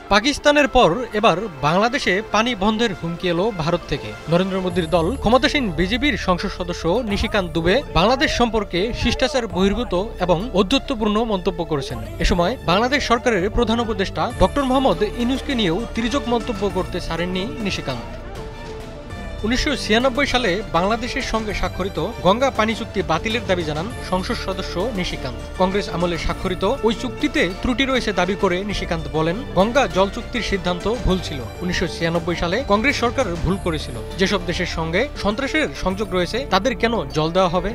পাকিস্তানের পর এবার বাংলাদেশে পানি বন্ধের হুমকি এলো ভারত থেকে। নরেন্দ্র মোদীর দল ক্ষমতাসীন বিজেপির সংসদ সদস্য নিশিকান্ত দুবে বাংলাদেশ সম্পর্কে শিষ্টাচার বহির্ভূত এবং ঔদ্ধত্যপূর্ণ মন্তব্য করেছেন। এ সময় বাংলাদেশ সরকারের প্রধান উপদেষ্টা ডক্টর মোহাম্মদ ইউনূসকে নিয়েও তির্যক মন্তব্য করতে ছাড়েননি নিশিকান্ত। ১৯৯৬ সালে বাংলাদেশের সঙ্গে স্বাক্ষরিত গঙ্গা পানি চুক্তি বাতিলের দাবি জানান সংসদ সদস্য নিশিকান্ত। কংগ্রেস আমলে স্বাক্ষরিত ওই চুক্তিতে ত্রুটি রয়েছে দাবি করে নিশিকান্ত বলেন, গঙ্গা জল চুক্তির সিদ্ধান্ত ভুল ছিল। ১৯৯৬ সালে কংগ্রেস সরকার ভুল করেছিল। যেসব দেশের সঙ্গে সন্ত্রাসের সংযোগ রয়েছে তাদের কেন জল দেওয়া হবে?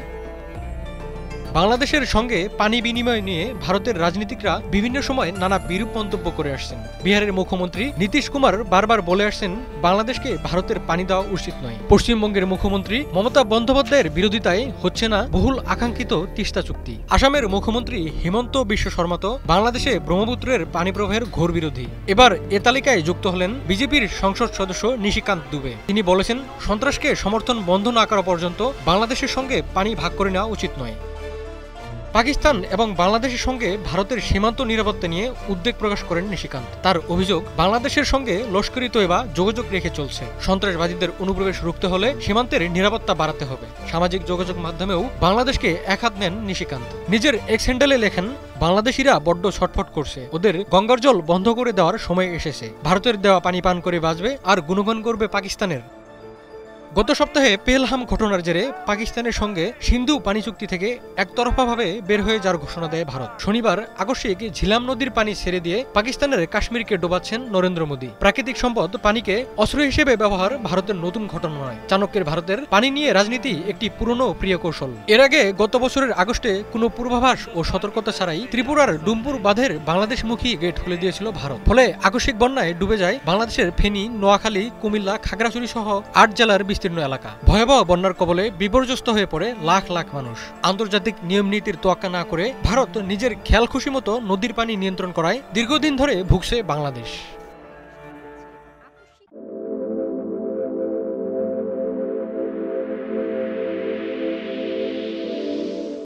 বাংলাদেশের সঙ্গে পানি বিনিময় নিয়ে ভারতের রাজনীতিকরা বিভিন্ন সময় নানা বিরূপ মন্তব্য করে আসছেন। বিহারের মুখ্যমন্ত্রী নীতিশ কুমার বারবার বলে আসছেন বাংলাদেশকে ভারতের পানি দেওয়া উচিত নয়। পশ্চিমবঙ্গের মুখ্যমন্ত্রী মমতা বন্দ্যোপাধ্যায়ের বিরোধিতায় হচ্ছে না বহুল আকাঙ্ক্ষিত তিস্তা চুক্তি। আসামের মুখ্যমন্ত্রী হিমন্ত বিশ্ব শর্মা তো বাংলাদেশে ব্রহ্মপুত্রের পানি প্রবাহের ঘোর বিরোধী। এবার এ তালিকায় যুক্ত হলেন বিজেপির সংসদ সদস্য নিশিকান্ত দুবে। তিনি বলেছেন, সন্ত্রাসকে সমর্থন বন্ধ না করা পর্যন্ত বাংলাদেশের সঙ্গে পানি ভাগ করে নেওয়া উচিত নয়। পাকিস্তান এবং বাংলাদেশের সঙ্গে ভারতের সীমান্ত নিরাপত্তা নিয়ে উদ্বেগ প্রকাশ করেন নিশিকান্ত। তার অভিযোগ, বাংলাদেশের সঙ্গে লস্করি তৈবা যোগাযোগ রেখে চলছে। সন্ত্রাসবাদীদের অনুপ্রবেশ রুখতে হলে সীমান্তের নিরাপত্তা বাড়াতে হবে। সামাজিক যোগাযোগ মাধ্যমেও বাংলাদেশকে একহাত নেন নিশিকান্ত। নিজের এক্স হ্যান্ডেলে লেখেন, বাংলাদেশিরা বড্ড ছটফট করছে, ওদের গঙ্গার জল বন্ধ করে দেওয়ার সময় এসেছে। ভারতের দেওয়া পানি পান করে বাঁচবে আর গুণগান করবে পাকিস্তানের। গত সপ্তাহে পেহেলগাম ঘটনার জেরে পাকিস্তানের সঙ্গে সিন্ধু পানি চুক্তি থেকে একতরফাভাবে বের হয়ে যাওয়ার ঘোষণা দেয় ভারত। শনিবার আকস্মিক ঝিলাম নদীর পানি ছেড়ে দিয়ে পাকিস্তানের কাশ্মীরকে ডোবাচ্ছেন নরেন্দ্র মোদী। প্রাকৃতিক সম্পদ পানিকে অস্ত্র হিসেবে ব্যবহার ভারতের নতুন ঘটনা নয়। চাণক্যের ভারতের পানি নিয়ে রাজনীতি একটি পুরনো প্রিয় কৌশল। এর আগে গত বছরের আগস্টে কোনো পূর্বাভাস ও সতর্কতা ছাড়াই ত্রিপুরার ডুমপুর বাঁধের বাংলাদেশমুখী গেট খুলে দিয়েছিল ভারত। ফলে আকস্মিক বন্যায় ডুবে যায় বাংলাদেশের ফেনী, নোয়াখালী, কুমিল্লা, খাগড়াছড়ি সহ ৮ জেলার এলাকা। ভয়াবহ বন্যার কবলে বিপর্যস্ত হয়ে পড়ে লাখ লাখ মানুষ। আন্তর্জাতিক নিয়ম নীতির তোয়াক্কা না করে ভারত নিজের খেয়াল খুশি মতো নদীর পানি নিয়ন্ত্রণ করায় দীর্ঘদিন ধরে ভুগছে বাংলাদেশ।